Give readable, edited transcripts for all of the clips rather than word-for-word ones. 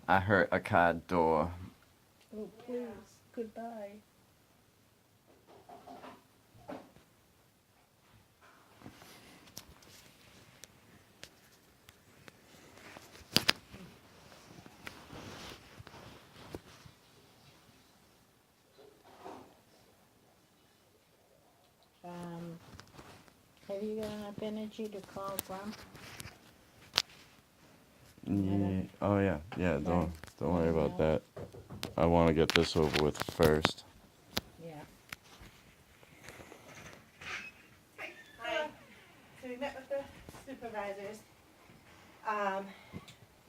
I hurt a car door. Oh, please. Goodbye. Um, have you got enough energy to call Grump? Yeah. Oh yeah. Yeah. Right. Don't worry about No. that. I want to get this over with first. Yeah. Hi. So we met with the supervisors.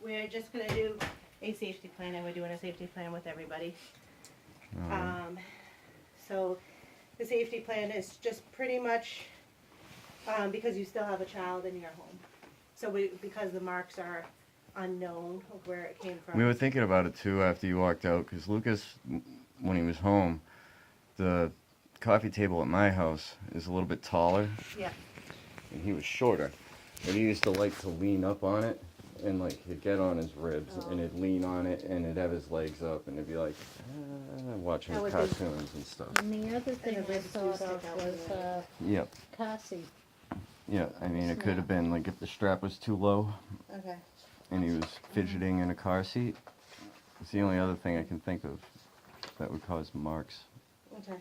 We're just gonna do a safety plan, and we're doing a safety plan with everybody. So the safety plan is just pretty much, because you still have a child in your home. So because the marks are unknown of where it came from. We were thinking about it too after you walked out, because Lucas, when he was home, the coffee table at my house is a little bit taller. Yeah. And he was shorter. And he used to like to lean up on it, and like he'd get on his ribs, and he'd lean on it, and he'd have his legs up, and it'd be like watching That was cartoons and stuff. And the other thing the I ribs do thought stick of out was really uh, Yep. car seat. Yeah. I mean, it could have been like if the strap was too low, Okay. and he was fidgeting in a car seat. It's the only other thing I can think of that would cause marks. Okay.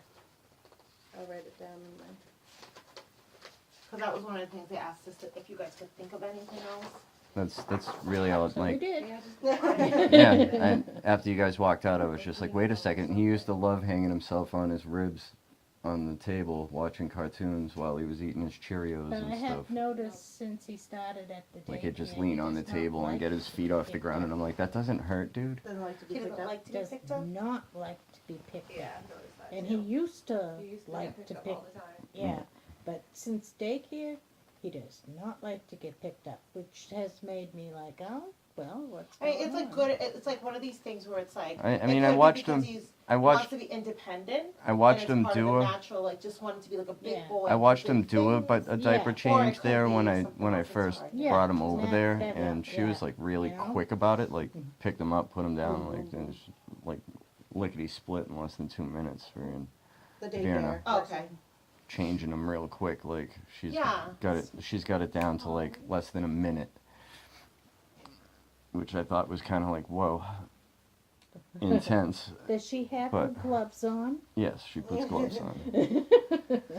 I'll write it down in mine. Because that was one of the things they asked us if you guys could think of anything else. That's really all. So we Like, did. yeah. And after you guys walked out, I was just like, wait a second. He used to love hanging himself on his ribs on the table watching cartoons while he was eating his Cheerios But and I stuff. have noticed since he started at the Like daycare, he'd just he lean on the does not table and like get his feet off the ground, and I'm like, that doesn't hurt, dude. Doesn't like to be He picked doesn't up. like to be does picked up? not like to be picked Yeah, up. I've noticed that And too. he used to He used to like get picked to up pick, all the time. yeah, but since daycare, he does not like to get picked up, which has made me like, oh, well, what's I going mean, it's like on? good. It's like one of these things where it's like. I it mean, could I be watched because him. He I wants watched. to be independent. I watched and him it's part of do the it. natural, like just wanted to be like a big Yeah. boy. I watched big him do it, but things. a diaper Yeah. change Or it there could when be I something else that's first hard. Yeah. brought him over That- there, that- and she was yeah. like really You know? quick about it. Like Mhm. picked him up, put him down, like and just, like lickety split in less than 2 minutes for him. The Vienna. daycare. Oh, okay. Changing him real quick, like she's Yeah. got it. She's got it down to like less than a minute, which I thought was kind of like whoa, intense. Does she have her But- gloves on? Yes, she puts gloves on.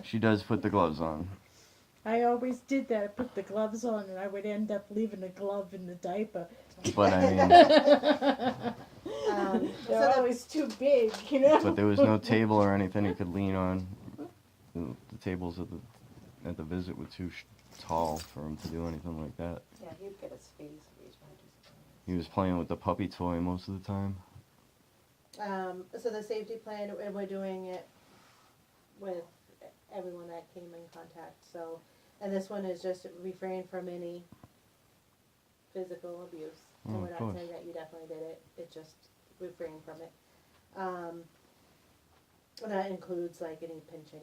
She does put the gloves on. I always did that. I put the gloves on, and I would end up leaving a glove in the diaper. But I mean, So They're the, always too big, you know. but there was no table or anything he could lean on. The tables at the visit were too tall for him to do anything like that. yeah, he'd get his face if he was trying to do something. He was playing with the puppy toy most of the time. So the safety plan, and we're doing it with everyone that came in contact. So, and this one is just refrain from any physical abuse. Oh, And we're of not course. saying that you definitely did it. It just refrain from it. And that includes like any pinching,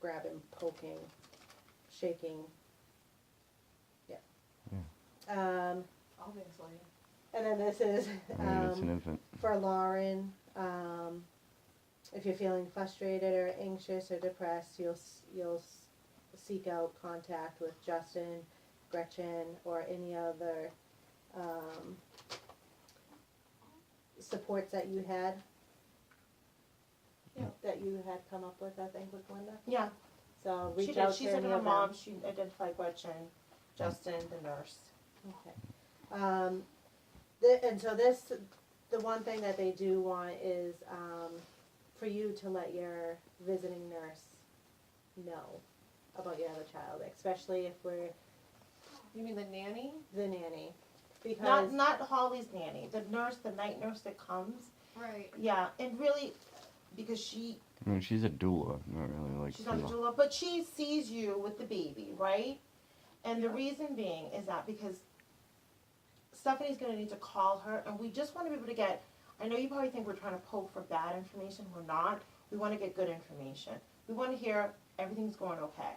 grabbing, poking, shaking. Yeah. Obviously. And then this is I mean, it's an infant. for Lauren. If you're feeling frustrated or anxious or depressed, you'll seek out contact with Justin, Gretchen, or any other supports that you had. Yeah. That you had come up with, I think, with Linda. Yeah, So she reach did. out She to said any to her of mom, them. she identified Gretchen, Justin, the nurse. Okay. And so the one thing that they do want is for you to let your visiting nurse know about your other child, especially if we're You mean the nanny? the nanny. Because Not Holly's nanny, the nurse, the night nurse that comes. Right. Yeah, and really, because she I mean, she's a doula, not really like. she's not a doula, but she sees you with the baby, right? And the reason being is that because Stephanie's gonna need to call her, and we just want to be able to get. I know you probably think we're trying to poke for bad information. We're not. We want to get good information. We want to hear everything's going okay.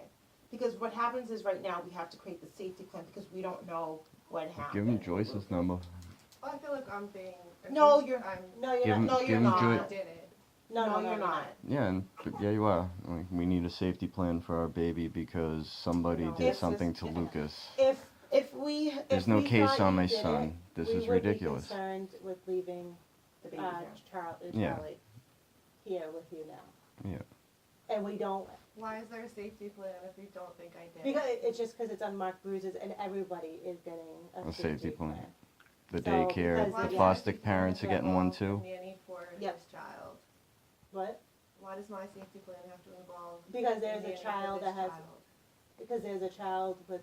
Because what happens is right now we have to create the safety plan because we don't know what happened. Give him Joyce's number. I feel like I'm being. No, accused. you're- I'm. No, you're Give not. him- No, give you're him not. good- I did it. No, you're not. Yeah, and yeah, you are. Like, we need a safety plan for our baby because somebody No, did this something is- to Lucas. If we, There's if no we case thought on you my did son. it, This we is would ridiculous. be concerned with leaving the baby here. Yeah. Charlie here with you now. Yeah. And we don't, Why is there a safety plan if you don't think I did? because it's just because it's unmarked bruises and everybody is getting a A safety safety plan. plan. The So, daycare, because Why the does foster safety plan parents are have to getting one involve too. a nanny for Yep. this child. What? Why does my safety plan have to involve? Because a there's nanny a for child this that has, child? because there's a child with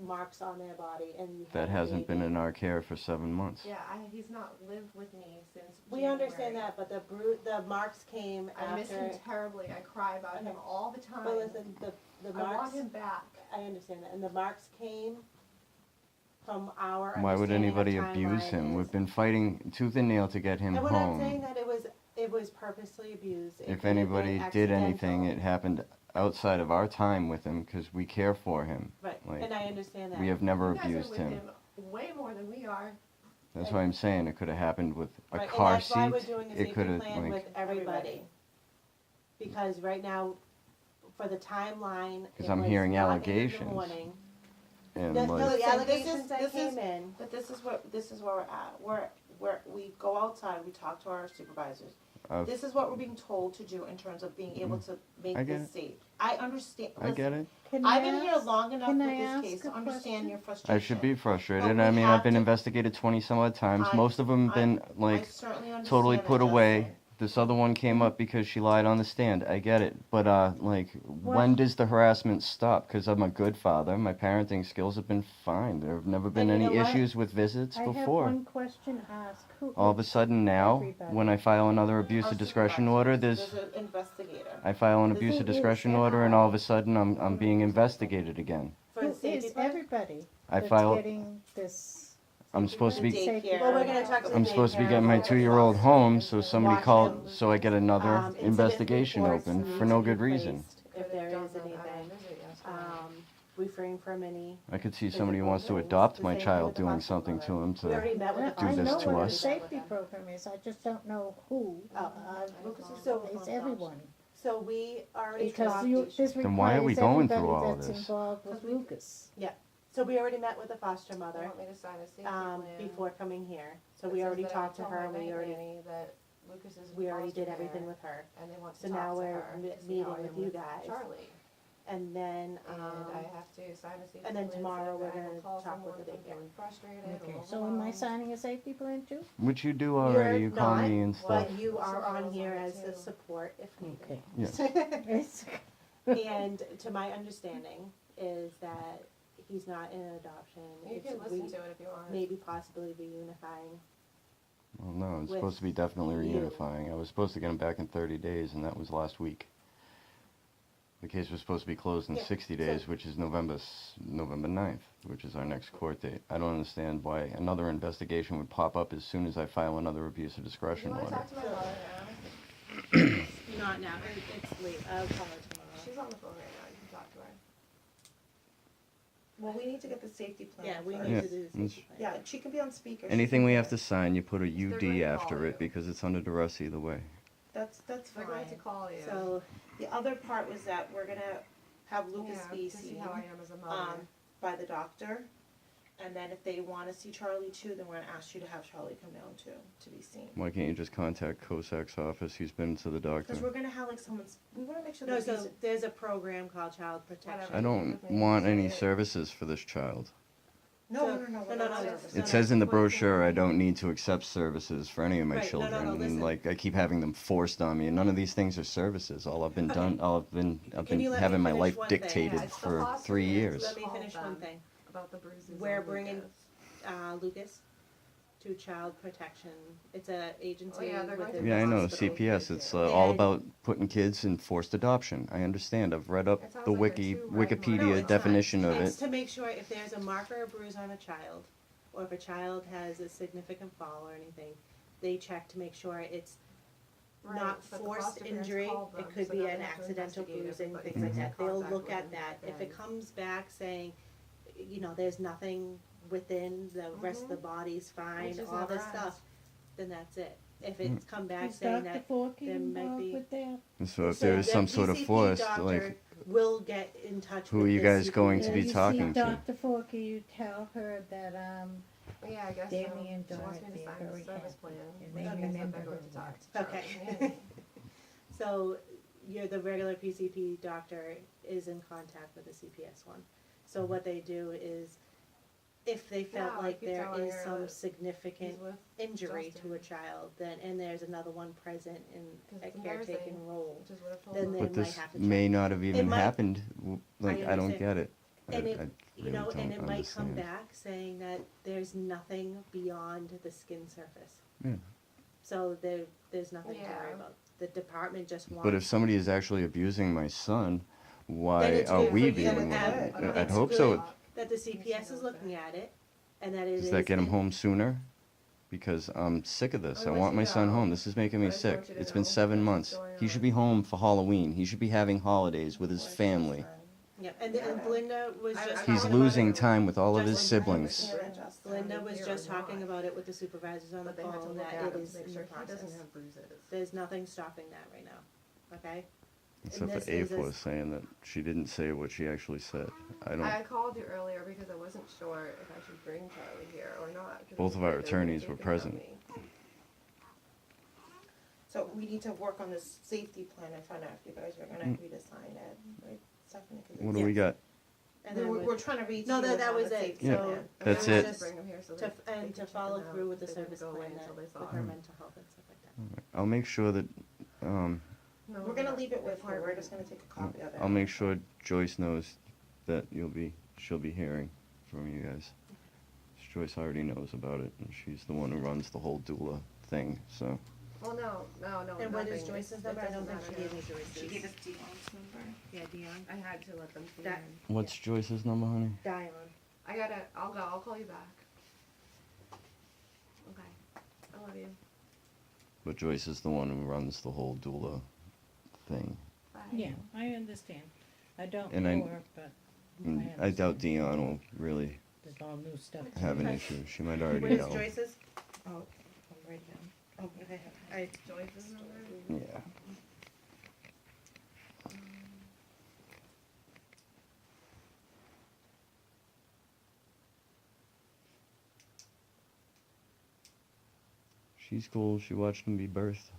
marks on their body and you have That a hasn't been baby. in our care for 7 months. Yeah, he's not lived with me since We January. understand that, but the marks came I miss him after, terribly. I cry about him Okay. all the time. but listen, the I want marks, him back. I understand that, and the marks came from our Why would understanding of anybody abuse timeline him? is- We've been fighting tooth and nail to get him And we're not saying home. that it was purposely abused. It If could have anybody been did anything, it accidental. happened outside of our time with him because we care for him. Right, like, and I understand that. We have never You guys are abused with him. way more than we are. That's why I'm saying it could have happened with a Right, car and that's why we're seat. doing a It safety could have plan like with everybody. Because right now, for the timeline, it 'Cause I'm was hearing not 8 in the allegations. morning. and The, like the Listen, allegations that this is- came in, But this is where we're at. We go outside, we talk to our supervisors. I've- This is what we're being told to do in terms of being able to make I get this safe. I understand, I get listen, it. Can I've I been here ask- long enough can with I this ask case to a understand question? your frustration. I should be frustrated. we I mean, I've have been to- investigated 20 some odd times. I- Most of them I- been I like certainly understand totally that, put away. Justin. This other one came up because she lied on the stand. I get it. But like, when does the harassment stop? Because I'm a good father. My parenting skills have been fine. There have never been And you any know what? issues with visits I have before. one question to ask. Who All of a is sudden now, everybody? when I file another abuse Our of discretion order, supervisors, there's an investigator. I file an This abuse is- of discretion order, and all of a sudden I'm being investigated again. for Who the safety is plan. everybody I that's file. getting this? I'm supposed to be. Daycare. Well, we're gonna talk to the I'm supposed to be daycare getting my about 2-year-old the home, so somebody Watch called, him. so I get another Incident investigation reports open need for to no be good reason. placed If there is anything, refrain from any. I could see somebody who wants to adopt my child doing something to him We already to. met with the do I this know to what us. the safety program is, I just don't know who. Oh. So- It's everyone. So we already Because talked, this Then why are we requires going through everybody all of that's this? involved with Lucas. so we already met with the foster They mother, want me to sign a safety plan. before coming here. So that we says already that I talked to told her, my and we night already, nanny that Lucas is in we already foster did everything care, with her. and they want So to now talk to we're her to see meeting how I with am you guys. Charlie. And then, And I have to sign a safety and then plan tomorrow saying we're that I will gonna call talk with someone the if I'm daycare. feeling frustrated Okay, or so am I overwhelmed. signing a safety plan too? Which you do already. You call me and stuff. but you are on Somebody here else as on a it too. support if needed. Okay. Yes. It's, And to my understanding is that he's not in adoption. You It's can listen to it if you want. maybe possibly reunifying. Well, no, it's with supposed to be definitely you. reunifying. I was supposed to get him back in 30 days, and that was last week. The case was supposed to be closed in Yeah, 60 so- days, which is November 9th, which is our next court date. I don't understand why another investigation would pop up as soon as I file another abuse of Do you discretion want to order. talk to my mother now? Not now, it's late, I'll call her tomorrow. She's on the phone right now, you can talk to her. Well, we need to get the safety plan Yeah, we first. need Yeah, to do the it's- safety plan. Yeah, she can be on speaker. she Anything can we hear. have to sign, you put a They're going UD to after call it you. because it's under duress either way. That's They're going to fine. call you. So, The other part was that we're gonna have Lucas Yeah, be to see seen, how I am as a mother. by the doctor. And then if they wanna see Charlie too, then we're gonna ask you to have Charlie come down too, to be seen. Why can't you just contact Cosac's office? He's been to the doctor. Cause we're gonna have like someone's, we wanna make sure no, that so he's, there's a program called Child Protection. Whatever. I don't want any services for this child. no, So- no, no, no, we're no, not no, nervous. no, It says in the brochure I don't need to accept services for any of my Right, no, no, children, no, and listen. like I keep having them forced on me, and none of these things are services. All I've been done, I've Can been you let me having my finish life one thing? dictated Yeah, it's the for foster 3 parents. years. Let me Call finish one them. thing. About the bruises. We're on bringing Lucas. Lucas to Child Protection. It's a agency Oh, yeah, they're going within to Yeah, the I know, hospital. CPS, it's all And- about putting kids in forced adoption. I understand, I've read up It sounds the like wiki, they're too right-minded. No, Wikipedia it's not. definition of It's it. to make sure if there's a marker or bruise on a child, or if a child has a significant fall or anything, they check to make sure it's Right, not but the forced foster parents injury. called It them, could so be now an they have to accidental investigate it, bruising, but things they like have that. They'll contact look with at him that. If again. it comes back saying you know, there's nothing within, the rest of the body's fine, Which is all never this us. stuff, then that's it. If it's come back Is saying Dr. that Forkey there might involved be- with that? So if So there is the some sort of PCP force, doctor like, will get in touch who with are you the guys going to CPS. be You talking see to? Dr. Forkey, you tell her that, Yeah, I guess Damien so. She wants me Dorothy to are sign the very service happy, plan. and which they means that remember they're going her to talk words. to Okay. Charlie. So the regular PCP doctor is in contact with the CPS one. So what they do is, if they felt No, I like keep there telling is her some that significant He's with, injury to a Justin. child, then, and there's another one present in 'Cause a it's embarrassing. caretaking role, which is what I've told then them. they but might this have to may check. not have even might- happened. Like, I don't understand. get it. And I it, really you know, and don't it might come understand. back saying that there's nothing beyond the skin surface. Yeah. So there's nothing to worry Yeah. about. The department just wants. But if somebody is actually abusing my son, Then why it's are good we for you being? and them. I'd It's hope good so. that the CPS is looking at it, and that it is. Does that get him in- home sooner? Because I'm sick of this. I I'll let want you my son know, home. This is making me but I just sick. want you to It's been know 7 that's months. what's going He should on. be home for Halloween. He should be having holidays with his Or it's family. Justin. Yeah, and Belinda was I- just. I He's talked talking losing about it. time with all of his Justin siblings. Here and Justin, Belinda was here just or talking not. about it with the supervisors on the But they have to phone, look that at it him is to make in sure the he doesn't process. have bruises. There's nothing stopping that right now, okay? Except And for this is Ape a- was saying that she didn't say what she actually said. I don't. I called you earlier because I wasn't sure if I should bring Charlie here or not. 'cause Both I'm of our afraid they're gonna attorneys think were about present. me. So we need to work on this safety plan and find out if you guys are gonna agree to sign it, right, Stephanie? 'Cause What it's- do we got? And then We're trying to reach No, you that about was the it. safety Yeah, plan. And that's we it. wanted to bring 'em here so to, that they and can to check follow 'em out, through with the because they service wouldn't go plan in that, until they with saw her 'em. mental health and stuff like that. I'll make sure that. No, We're gonna leave it with it's her, we're hard. just gonna take a copy of it. I'll make sure Joyce knows that she'll be hearing from you guys. Joyce already knows about it, and she's the one who runs the whole doula thing. So Well, no, And what is nothing. Joyce's It number? I don't doesn't think she matter. gave me Joyce's. She gave us Dion's number. Yeah, Dion. I had to let them see That- him. what's Joyce's number, honey? Dion. I'll call you back. Okay, I love you. But Joyce is the one who runs the whole doula thing. Bye. Yeah, I understand. I don't And know her, but And I I doubt understand. Dion will really There's all new stuff. have an issue. She might already What is know. Joyce's? Oh, I'm right down. Oh, okay. I, Joyce's number? Yeah. She's cool. She watched him be birthed.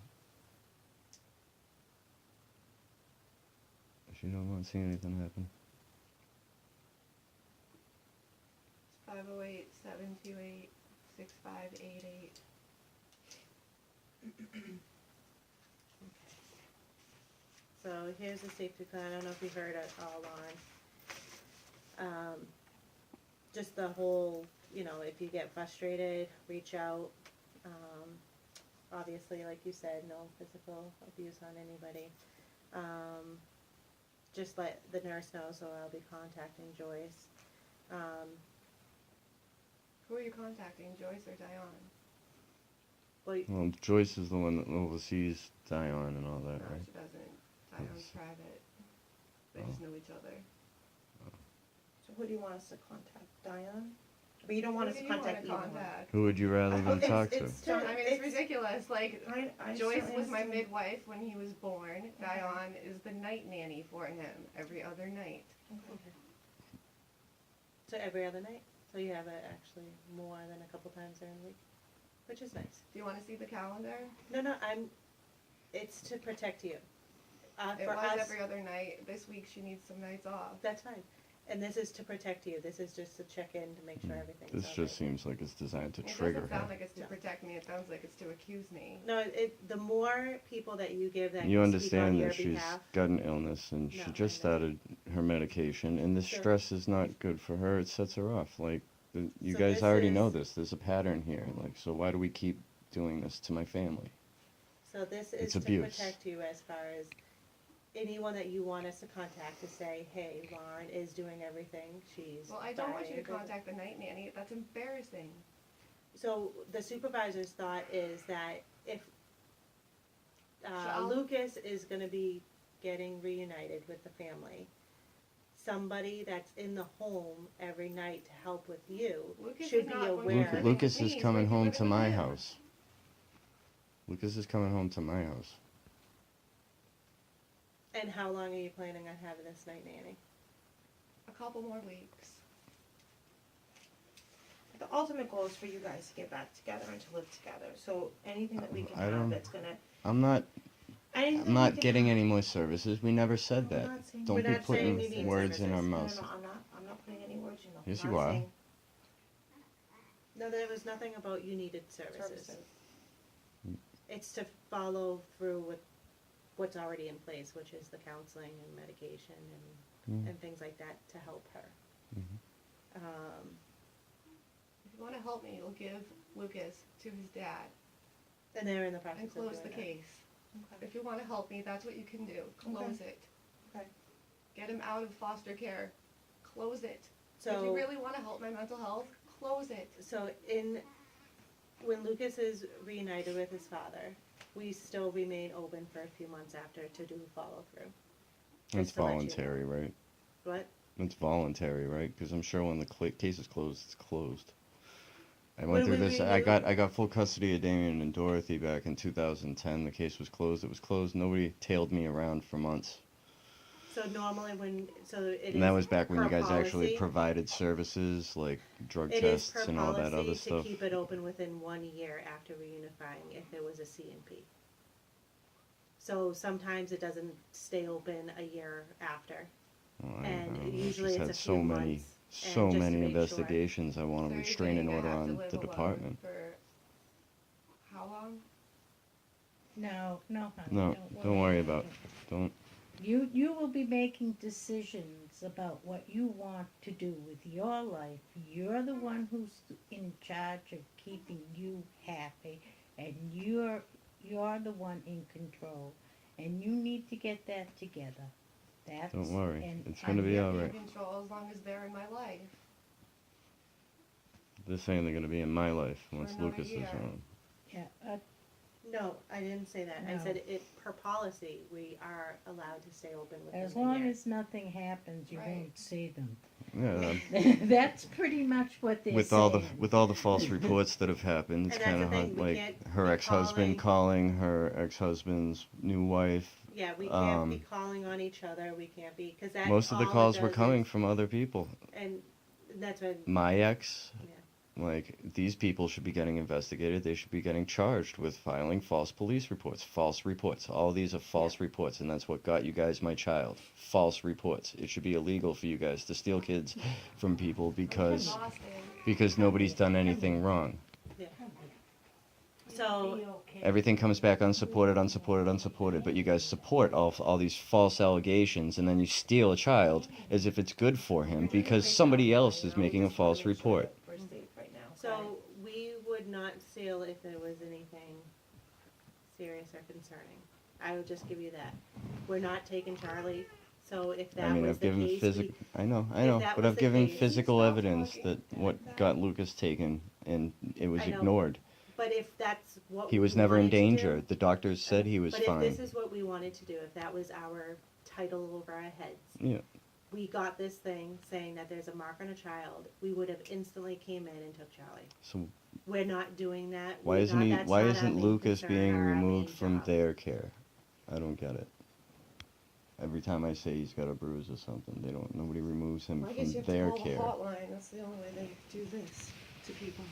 She don't want to see anything happen. 508-728-6588. so here's the safety plan. I don't know if you heard it all on. Just the whole, you know, if you get frustrated, reach out. Obviously, like you said, no physical abuse on anybody. Just let the nurse know, so I'll be contacting Joyce. Who are you contacting, Joyce or Dion? Well, Well, Joyce is the one that oversees Dion and all that, No, right? she doesn't. Dion's private. They just know each other. So who do you want us to contact, Dion? But you don't want us to Who do you contact wanna either one. contact? Who would you rather than talk to? I mean, it's ridiculous. Like, I Joyce certainly was my understand. midwife when he was born. Dion is the night nanny for him every other night. so every other night? So you have it actually more than a couple times during the week, which is nice. Do you want to see the calendar? No, it's to protect you. It For was us, every other night. This week she needs some nights off. that's fine. And this is to protect you. This is just to check in to make sure everything's This all just right. seems like it's designed to It trigger doesn't her. sound like it's to No. protect me. It sounds like it's to accuse me. No, the more people that you give that You can speak on understand your that she's behalf, got an illness and No, she I just started her medication, and the Sure. stress is not good for her. It sets her off. Like, you So guys this already know is- this. There's a pattern here. Like, so why do we keep doing this to my family? so this is It's to abuse. protect you as far as anyone that you want us to contact to say, hey, Lauren is doing everything. She's Well, I don't want you to dying." contact the night nanny. That's embarrassing. So the supervisor's thought is that if Shall- Lucas is going to be getting reunited with the family, somebody that's in the home every night to help with you Lucas should is be not going to aware. live with Lucas me, is he's coming going to home live to with my him. house. Lucas is coming home to my house. And how long are you planning on having this night nanny? A couple more weeks. The ultimate goal is for you guys to get back together and to live together. So anything that we can I have don't- that's gonna. I'm not Anything I'm not we can getting have- any more services. We never said No, I'm that. not saying- Don't We're be not saying putting you need words in our services. No, mouths. no, I'm not putting any words in your mouth. Yes, I'm you not are. saying No, there was nothing about you needed services. services. It's to follow through with what's already in place, which is the counseling and medication and things like that to help her. If you want to help me, you'll give Lucas to his dad And they're in the process and of close doing the that. case. Okay. If you want to help me, that's what you can do. Close it. Okay. Get him out of foster care. Close it. If you So, really want to help my mental health, close it. when Lucas is reunited with his father, we still remain open for a few months after to do follow through. That's Just to let you know. voluntary, right? What? It's voluntary, right? Because I'm sure when the case is closed, it's closed. I When went through we this. I renewed- got full custody of Damien and Dorothy back in 2010. The case was closed. It was closed. Nobody tailed me around for months. So normally And that was back when per you guys actually policy- provided services like drug It is tests per and all that other policy to stuff. keep it open within 1 year after reunifying if there was a CNP. So sometimes it doesn't stay open a year after, Oh, I and don't know. usually Just it's had a so few many, months. so and just to many make sure. investigations. I want So a you're restraining saying I order have to on live the alone department. For how long? No, honey. No, don't worry about it. Don't. You will be making decisions about what you want to do with your life. You're the one who's in charge of keeping you happy, and you're the one in control. And you need to get that together. That's Don't worry. and It's gonna be I'm- all Be in right. control as long as they're in my life. This ain't gonna be in my life once another Lucas is year. on. Yeah, No, I didn't say that. I No. said per policy, we are allowed to stay open within as a long year. as nothing happens, you Right. won't see them. Yeah, That's pretty much what they're with saying. all the false reports that have happened, it's And that's kind the of thing, we like can't her be ex-husband calling her ex-husband's new wife. Yeah, we can't be Um, calling on each other. We can't be because that Most of the all it calls were does coming is- from other people. and that's when My ex, Yeah. like these people should be getting investigated. They should be getting charged with filing false police reports, false reports. All these are false reports, and that's what got you guys my child. False reports. It should be illegal for you guys to steal kids from people because nobody's done anything wrong. so Everything comes back unsupported, but you guys support all these false allegations, and then you steal a child as if it's good for him because somebody else is making a false report. We're safe right now. so we would not seal if there was anything serious or concerning. I would just give you that. We're not taking Charlie. So if that I mean, was I've the given case, physical. I know, if that but was I've the given case- physical Stop evidence talking that like what that. got Lucas taken, and it was I know. ignored. but if that's what He was we never in wanted to do- danger. The doctors said he was but fine. if this is what we wanted to do, if that was our title over our heads, Yeah. we got this thing saying that there's a mark on a child, we would have instantly came in and took Charlie. So We're not doing that. why We're isn't not- he? that's Why not our isn't main Lucas concern being or our main removed from job. their care? I don't get it. Every time I say he's got a bruise or something, nobody removes him I guess you from have to their call the care. hotline. That's the only way they do this to people.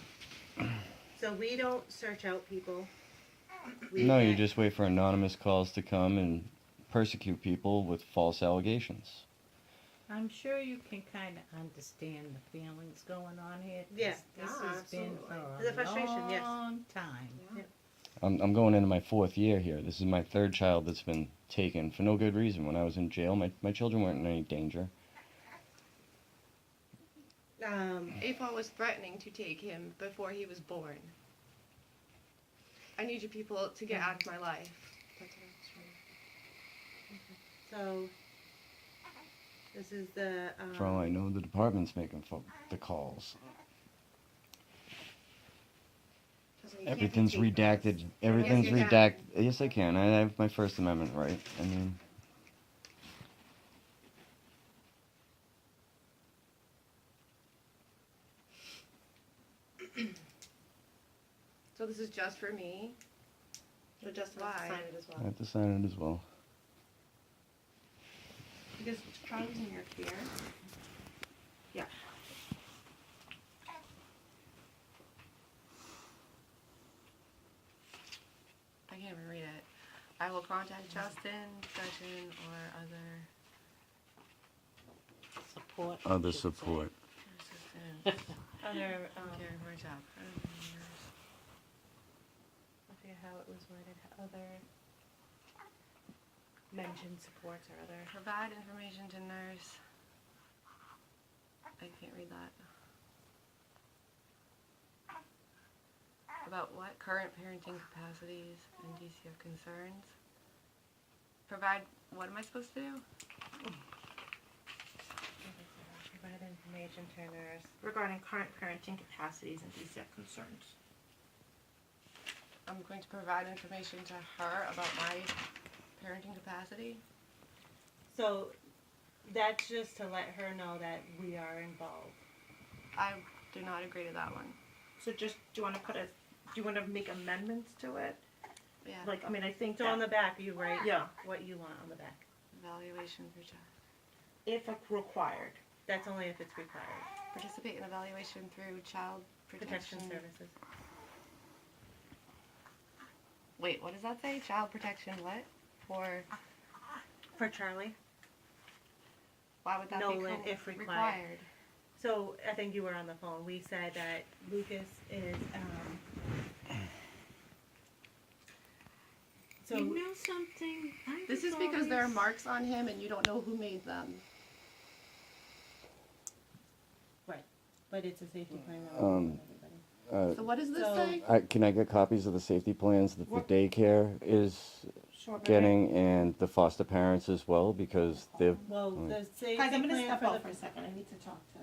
So we don't search out people. We No, you get- just wait for anonymous calls to come and persecute people with false allegations. I'm sure you can kind of understand the feelings going on here. 'cause Yeah. This Yeah, has been absolutely. for There's a a frustration, yes. long time. I'm going into my 4th year here. This is my 3rd child that's been taken for no good reason. When I was in jail, my children weren't in any danger. AFA was threatening to take him before he was born. I need you people to get out of my life. That's what I was So trying this is the. For all I know, the department's making the calls. to- you can't be Everything's taking redacted. this. Everything's Yes, you can. redacted. Yes, I can. I have my First Amendment right. I mean, So this is just for me? So just Why? sign it as I well. have to sign it as well. Because Charlie's in your care. Yeah. I can't even read it. I will contact Justin, Gretchen, or other Support. Other should say. support. assistants. Other, Care for a job. I forget how it was worded, other mentioned supports or other. Provide information to nurse. I can't read that. About what? Current parenting capacities and DCF concerns. Provide, what am I supposed to do? Provide information to nurse regarding current parenting capacities and DCF concerns. I'm going to provide information to her about my parenting capacity. So that's just to let her know that we are involved. I do not agree to that one. So just, do you want to make amendments to it? Yeah. Like, I mean, I think. So on the back, you write. Yeah, what you want on the back. Evaluation for child. If required. That's only if it's required. Participate in evaluation through child Protection protection. services. Wait, what does that say? Child protection what? For Charlie. Why would that be Nolan, if required. So I think you were on the phone. We said that Lucas is, so You know something? I This was is because there are always- marks on him and you don't know who made them. but it's a safety plan. So what does this So- say? Can I get copies of the safety plans that the What- daycare is Sure. getting and the foster parents as well? Because they're, Well, the safety Guys, I'm gonna plan step for out for the, a second. I need to talk to.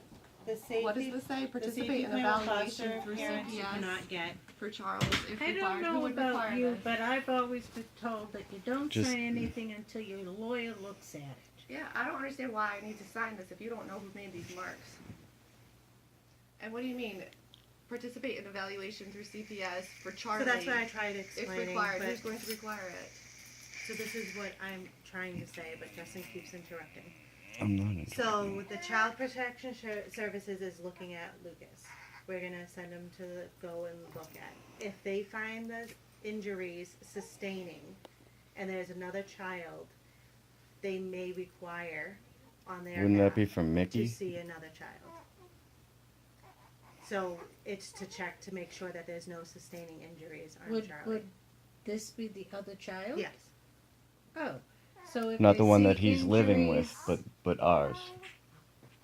the safety. What does this say? The safety Participate in plan with evaluation foster through parents you CPS cannot get. for Charles if I required. don't Who know would about require you, this? but I've always been told that you don't Just- sign anything until your lawyer looks at it. Yeah, I don't understand why I need to sign this if you don't know who made these marks. And what do you mean? Participate in evaluation through CPS for Charlie. So that's what I tried if explaining, required. but, Who's going to require it? so this is what I'm trying to say, but Justin keeps interrupting. I'm not. So the Child Protection Services is looking at Lucas. We're gonna send him to go and look at. If they find the injuries sustaining, and there's another child, they may require on their Wouldn't that app be from to Mickey? see another child. So it's to check to make sure that there's no sustaining injuries on Would Charlie. this be the other child? Yes. Oh, so if Not they the one see that he's living with, injuries- but ours.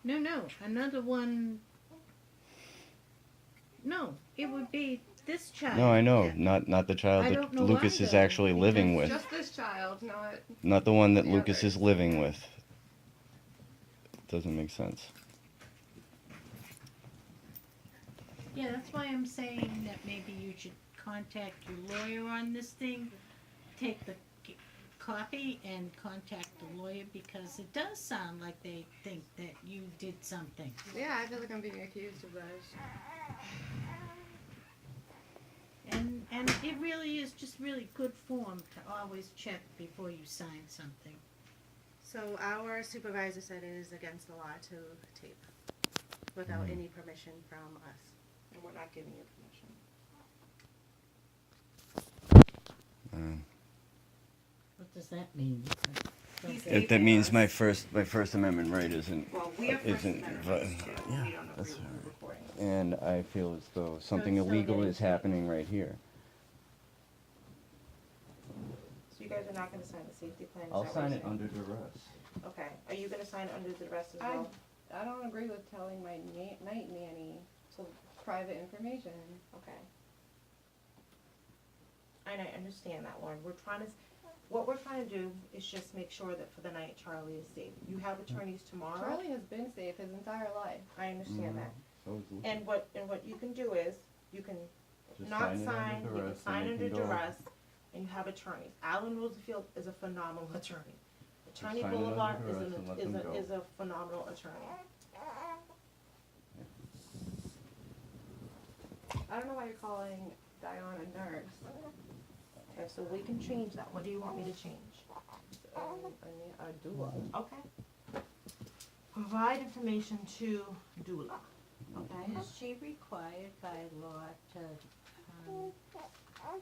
No, another one. No, it would be this child. No, I know, Yeah. not the child I that don't know Lucas why, is though, actually living with. Just this child, not. Not the one that the Lucas others. is living with. Doesn't make sense. Yeah, that's why I'm saying that maybe you should contact your lawyer on this thing. Take the copy and contact the lawyer because it does sound like they think that you did something. Yeah, I feel like I'm being accused of this. And it really is just really good form to always check before you sign something. So our supervisor said it is against the law to tape without any permission from us. And we're not giving you permission. What does that mean? He's If that means my First Amendment right isn't, Well, we have First isn't, Amendment but, rights too. yeah, We don't agree that's with all right. recording. And I feel as though something it's still illegal getting is happening right here. So you guys are not gonna sign the safety plan? is I'll that what sign you're it saying? under duress. Okay, are you gonna sign it under the rest as I- well? I don't agree with telling my night nanny to private information. Okay. And I understand that, Lauren, what we're trying to do is just make sure that for the night Charlie is safe. You have attorneys tomorrow, Charlie has been safe his entire life. I understand that. So is Lucas. And what you can do is, you can Just not it under sign, you can duress, sign and under it can go- duress, and you have attorneys. Alan Rosenfield is a phenomenal attorney. Attorney sign it under Boulevard duress and let them go. is a phenomenal attorney. I don't know why you're calling Diana nurse. Okay, so we can change that. What do you want me to change? I need a doula. Okay. Provide information to doula. Okay. Is she required by law to,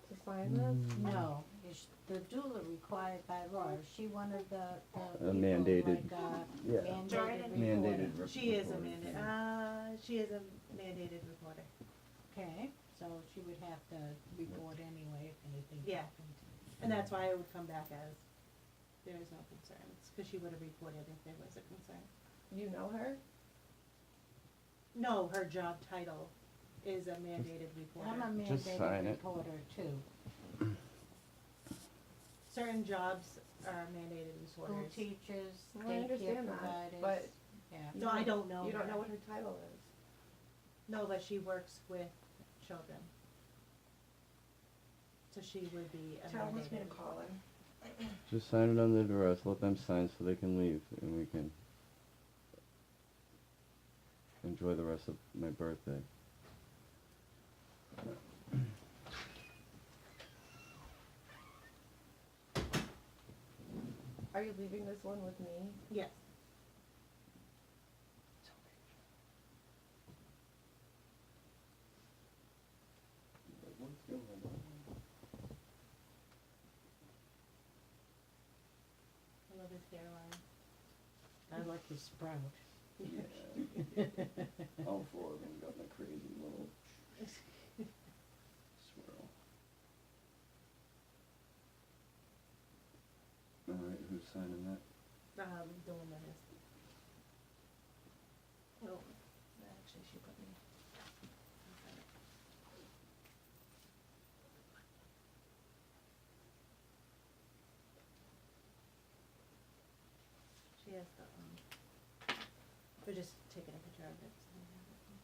To sign this? no, is the doula required by law? Is she one of the people mandated- like, yeah. mandated Mandated. reporter? She is a mandated reporter. Okay, so she would have to report anyway if anything Yeah. happened. And that's why it would come back as, there is no concerns, because she would have reported if there was a concern. You know her? No, her job title is a mandated reporter. I'm a Just sign mandated it. reporter too. Certain jobs are mandated School reporters. teachers, I daycare understand that, providers. but Yeah. No, I don't know You don't her. know what her title is. No, but she works with children. So she would be a Tell wants me to mandated call reporter. him. Just sign it under duress, let them sign so they can leave, and we can enjoy the rest of my birthday. Are you leaving this one with me? Yes. I love his hairline. I like his sprout. All four of them got my crazy little swirl. Alright, who's signing that? The one that is. Oh, actually, she put me. She has the, we're just taking a picture of it. So we have it.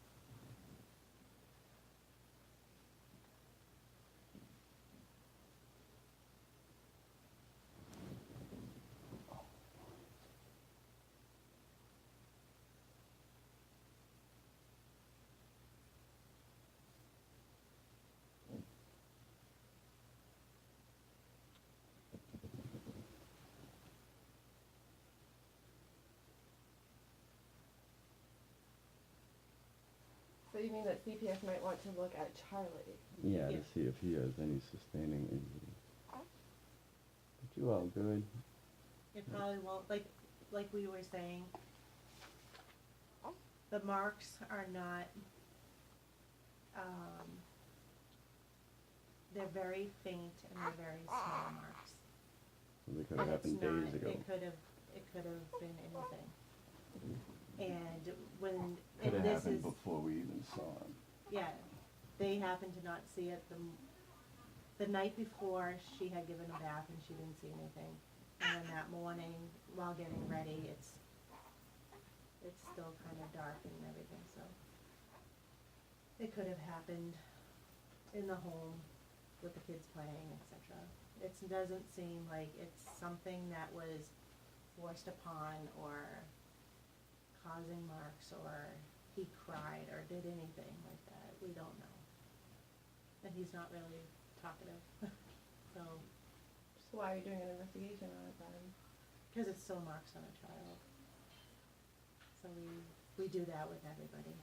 So you mean that CPS might want to look at Charlie? Yeah, Yeah. to see if he has any sustaining injury. But you all good? It probably won't, like we were saying, the marks are not, they're very faint and they're very small marks. So they could have And it's happened not, days ago. it could have been anything. And when, Could and have this happened is, before we even saw him. yeah, they happened to not see it the night before she had given a bath and she didn't see anything. And then that morning, while getting ready, it's still kind of dark and everything, so. It could have happened in the home with the kids playing, etc. It doesn't seem like it's something that was forced upon or causing marks or he cried or did anything like that. We don't know. And he's not really talkative, so, So why are you doing an investigation on it then? because it's still marks on a child. So we do that with everybody.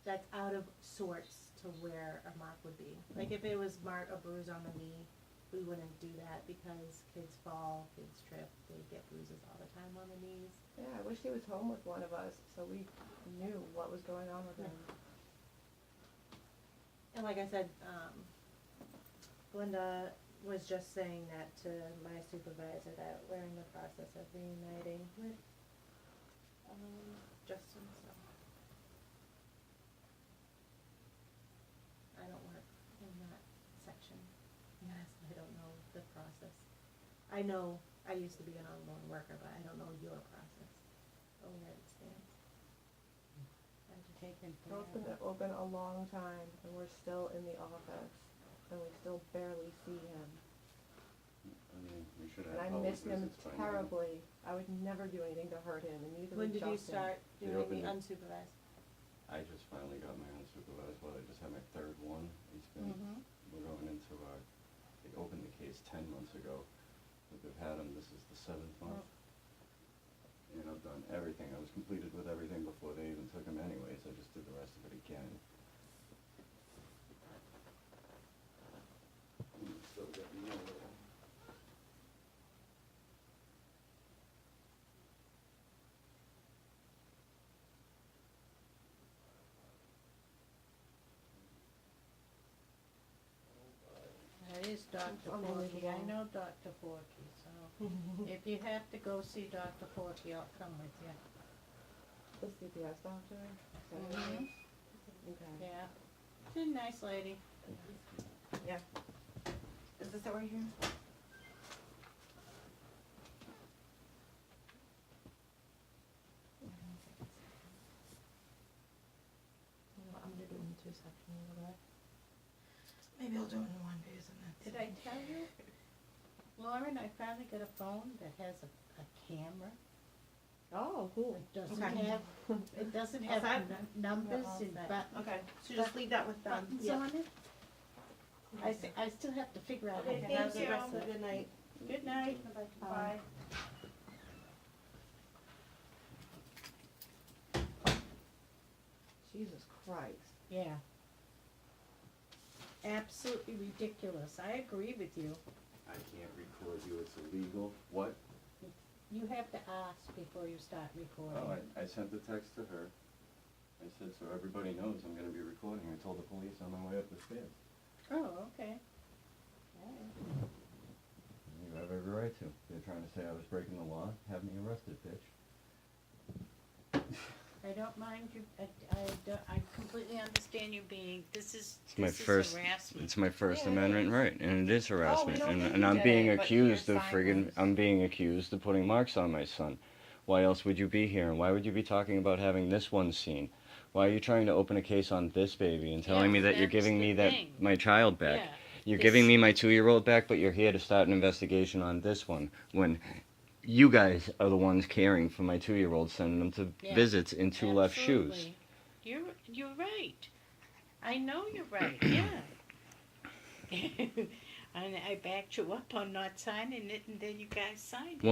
That's out of sorts to where a mark would be. Like if it was a bruise on the knee, we wouldn't do that because kids fall, kids trip, they get bruises all the time on the knees. Yeah, I wish he was home with one of us so we knew what was going on with him. And like I said, Glenda was just saying that to my supervisor that we're in the process of reuniting with Justin, so. I don't work in that section. Yes, I don't know the process. I know I used to be an ongoing worker, but I don't know your process or where it stands. Had to take him So it's been open a long time and we're still in the office and we still barely see him. I mean, we should And have I public miss him visits by now. terribly. I would never do anything to hurt him and neither When would did you Justin. start They doing opened the it. unsupervised? I just finally got my unsupervised. Well, I just had my third one. It's been we're going into they opened the case 10 months ago, but they've had him. This is the 7th month, and I've done everything. I was completed with everything before they even took him. Anyways, I just did the rest of it again. Still got no. That is Dr. Forkey. I know Dr. Forkey, so if you have to go see Dr. Forkey, I'll come with you. The CPS doctor? Mhm. Okay. Yeah. She's a nice lady. Is this it right here? I'm gonna do it in 2 sections, okay? Maybe I'll do it in one piece and then. Did I tell you? Lauren, I finally got a phone that has a camera. Oh, cool. It doesn't All have set? numbers all and set. Okay, so just leave that with buttons yeah. on it. I still have to figure out Okay, how to thank use you. it. Have a good night. Good night. Bye. Jesus Christ. Yeah. Absolutely ridiculous. I agree with you. I can't record you. It's illegal. What? You have to ask before you start recording. Oh, I sent the text to her. I said, so everybody knows I'm going to be recording. I told the police on my way up the stairs. Oh, okay. You have every right to. They're trying to say I was breaking the law. Have me arrested, bitch. I don't mind you, I completely understand you being, this is my first- harassment. It's my First Yeah, it Amendment is. right, and it is harassment. don't and think and you I'm did being it, but accused your of sign friggin'. was- I'm being accused of putting marks on my son. Why else would you be here? And why would you be talking about having this one seen? Why are you trying to open a case on this baby and telling Yeah, me that you're that's giving the me that thing. my child back? Yeah. You're This- giving me my 2-year-old back, but you're here to start an investigation on this one when you guys are the ones caring for my 2-year-old, sending them to Yeah, visits in 2 left shoes. Absolutely. You're right. I know you're right, yeah. And I backed you up on not signing it, and then you guys signed it.